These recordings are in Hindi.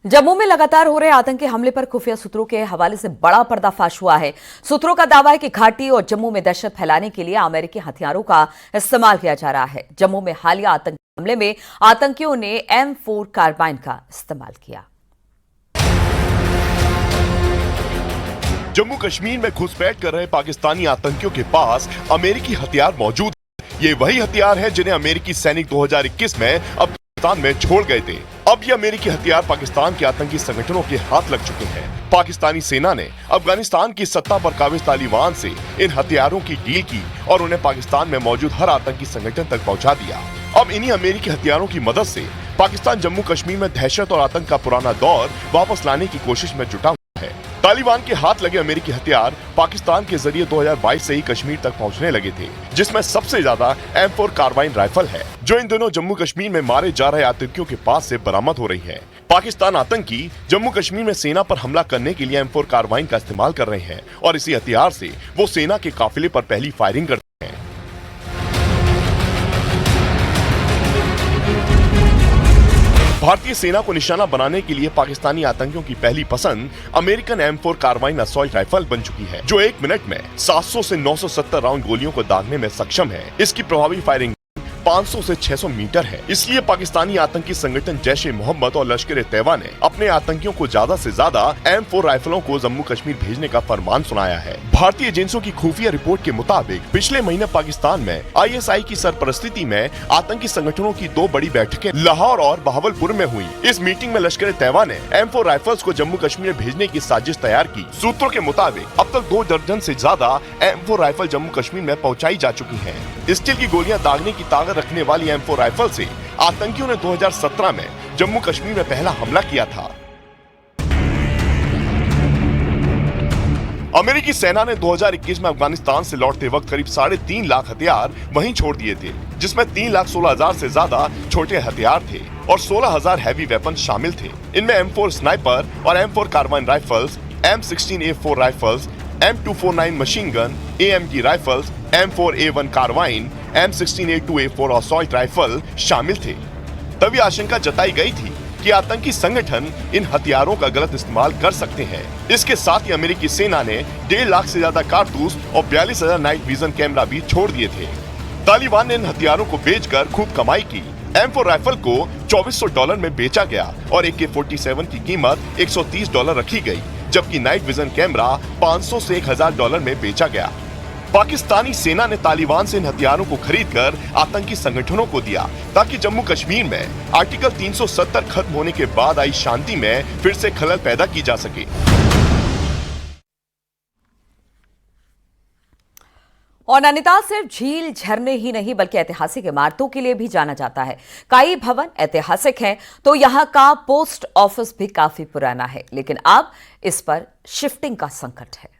जम्मू में लगातार हो रहे आतंकी हमले पर खुफिया सूत्रों के हवाले से बड़ा पर्दाफाश हुआ है। सूत्रों का दावा है कि घाटी और जम्मू में दहशत फैलाने के लिए अमेरिकी हथियारों का इस्तेमाल किया जा रहा है। जम्मू में हालिया आतंकी हमले में आतंकियों ने M4 कार्बाइन का इस्तेमाल किया। जम्मू कश्मीर में घुसपैठ कर रहे पाकिस्तानी आतंकियों के पास अमेरिकी हथियार मौजूद है। ये वही हथियार है जिन्हें अमेरिकी सैनिक 2021 में अफगानिस्तान में छोड़ गए थे। अब ये अमेरिकी हथियार पाकिस्तान के आतंकी संगठनों के हाथ लग चुके हैं। पाकिस्तानी सेना ने अफगानिस्तान की सत्ता पर काबिज तालिबान से इन हथियारों की डील की और उन्हें पाकिस्तान में मौजूद हर आतंकी संगठन तक पहुंचा दिया। अब इन्हीं अमेरिकी हथियारों की मदद से पाकिस्तान जम्मू कश्मीर में दहशत और आतंक का पुराना दौर वापस लाने की कोशिश में जुटा हुआ है। तालिबान के हाथ लगे अमेरिकी हथियार पाकिस्तान के जरिए 2022 से ही कश्मीर तक पहुंचने लगे थे, जिसमें सबसे ज्यादा M4 कार्बाइन राइफल है, जो इन दिनों जम्मू कश्मीर में मारे जा रहे आतंकियों के पास से बरामद हो रही है। पाकिस्तान आतंकी जम्मू कश्मीर में सेना पर हमला करने के लिए M4 कार्बाइन का इस्तेमाल कर रहे हैं और इसी हथियार से वो सेना के काफिले पर पहली फायरिंग करते हैं। भारतीय सेना को निशाना बनाने के लिए पाकिस्तानी आतंकियों की पहली पसंद American M4 carbene assault rifle बन चुकी है, जो 1 मिनट में 700 से 970 राउंड गोलियों को दागने में सक्षम है। इसकी प्रभावी फायरिंग 500 से 600 मीटर है। इसलिए पाकिस्तानी आतंकी संगठन जैश-ए-मोहम्मद और लश्कर-ए-तैयबा ने अपने आतंकियों को ज्यादा से ज्यादा M4 राइफलों को जम्मू कश्मीर भेजने का फरमान सुनाया है। भारतीय एजेंसियों की खुफिया रिपोर्ट के मुताबिक पिछले महीने पाकिस्तान में ISI की सरपरस्ती में आतंकी संगठनों की 2 बड़ी बैठकें लाहौर और बहावलपुर में हुई। इस मीटिंग में लश्कर-ए-तैयबा ने M4 राइफल्स को जम्मू कश्मीर भेजने की साजिश तैयार की। सूत्रों के मुताबिक अब तक 2 दर्जन से ज्यादा M4 राइफल जम्मू कश्मीर में पहुँचाई जा चुकी है। स्टील की गोलियां दागने की ताकत रखने वाली M4 राइफल से आतंकियों ने 2017 में जम्मू कश्मीर में पहला हमला किया था। अमेरिकी सेना ने 2021 में अफगानिस्तान से लौटते वक्त करीब 3.5 लाख हथियार वहीं छोड़ दिए थे, जिसमें 3,16,000 से ज्यादा छोटे हथियार थे और 16,000 हैवी वेपन शामिल थे। इनमें M4 स्नाइपर और M4 carbine rifles, M16A4 rifles, M249 machine gun, AMG rifles, M4A1 carbine, M16A2A4 assault rifle शामिल थे। तभी आशंका जताई गई थी कि आतंकी संगठन इन हथियारों का गलत इस्तेमाल कर सकते हैं। इसके साथ ही अमेरिकी सेना ने 1.5 लाख से ज्यादा कारतूस और 42,000 नाइट विजन कैमरा भी छोड़ दिए थे। तालिबान ने इन हथियारों को बेचकर खूब कमाई की। M4 राइफल को $2,400 में बेचा गया और AK-47 की कीमत $130 रखी गई, जबकि नाइट विजन कैमरा $500 से $1,000 में बेचा गया। पाकिस्तानी सेना ने तालिबान से इन हथियारों को खरीदकर आतंकी संगठनों को दिया, ताकि जम्मू कश्मीर में आर्टिकल 370 खत्म होने के बाद आई शांति में फिर से खलल पैदा की जा सके। और नैनीताल सिर्फ झील झरने ही नहीं बल्कि ऐतिहासिक इमारतों के लिए भी जाना जाता है। कई भवन ऐतिहासिक हैं, तो यहाँ का पोस्ट ऑफिस भी काफी पुराना है, लेकिन अब इस पर शिफ्टिंग का संकट है।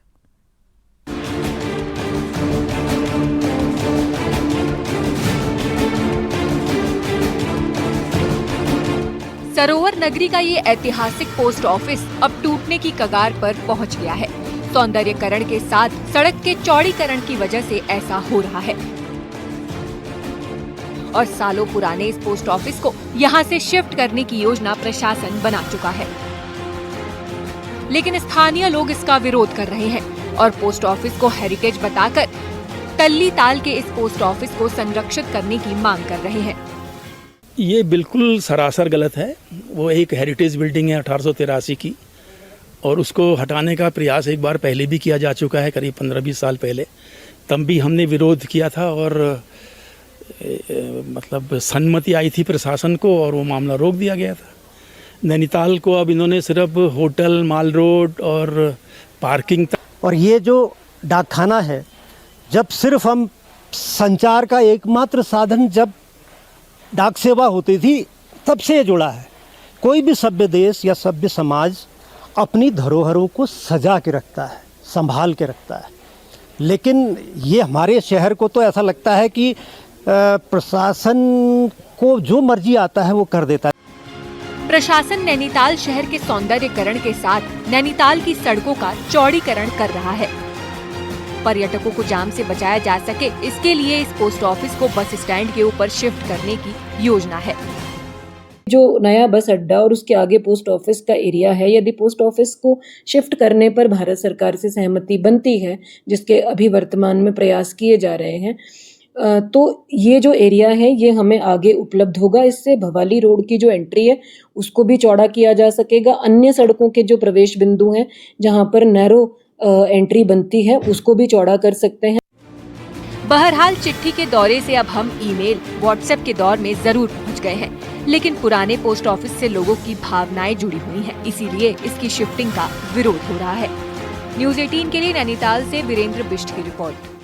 सरोवर नगरी का ये ऐतिहासिक पोस्ट ऑफिस अब टूटने की कगार पर पहुंच गया है। सौंदर्यीकरण के साथ सड़क के चौड़ीकरण की वजह से ऐसा हो रहा है और सालों पुराने इस पोस्ट ऑफिस को यहां से शिफ्ट करने की योजना प्रशासन बना चुका है, लेकिन स्थानीय लोग इसका विरोध कर रहे हैं और पोस्ट ऑफिस को हेरिटेज बताकर तल्ली ताल के इस पोस्ट ऑफिस को संरक्षित करने की मांग कर रहे हैं। ये बिल्कुल सरासर गलत है। वो एक हेरिटेज बिल्डिंग है 1883 की, और उसको हटाने का प्रयास एक बार पहले भी किया जा चुका है, करीब 15-20 साल पहले। तब भी हमने विरोध किया था और मतलब सम्मति आई थी प्रशासन को और वो मामला रोक दिया गया था। नैनीताल को अब इन्होंने सिर्फ होटल, माल रोड और पार्किंग तक। और ये जो डाकखाना है, जब सिर्फ हम संचार का एकमात्र साधन जब डाक सेवा होती थी, तब से ये जुड़ा है। कोई भी सभ्य देश या सभ्य समाज अपनी धरोहरों को सजा के रखता है, संभाल के रखता है, लेकिन ये हमारे शहर को तो ऐसा लगता है कि प्रशासन को जो मर्जी आता है वो कर देता है। प्रशासन नैनीताल शहर के सौंदर्यीकरण के साथ नैनीताल की सड़कों का चौड़ीकरण कर रहा है। पर्यटकों को जाम से बचाया जा सके, इसके लिए इस पोस्ट ऑफिस को बस स्टैंड के ऊपर शिफ्ट करने की योजना है। जो नया बस अड्डा और उसके आगे पोस्ट ऑफिस का एरिया है, यदि पोस्ट ऑफिस को शिफ्ट करने पर भारत सरकार से सहमति बनती है, जिसके अभी वर्तमान में प्रयास किए जा रहे हैं, तो ये जो एरिया है ये हमें आगे उपलब्ध होगा। इससे भवाली रोड की जो एंट्री है उसको भी चौड़ा किया जा सकेगा। अन्य सड़कों के जो प्रवेश बिंदु हैं जहां पर नैरो एंट्री बनती है उसको भी चौड़ा कर सकते हैं। बहरहाल चिट्ठी के दौरे से अब हम ईमेल, व्हाट्सएप के दौर में जरूर पहुंच गए हैं, लेकिन पुराने पोस्ट ऑफिस से लोगों की भावनाएं जुड़ी हुई हैं, इसीलिए इसकी शिफ्टिंग का विरोध हो रहा है। न्यूज़ 18 के लिए नैनीताल से वीरेंद्र बिष्ट की रिपोर्ट।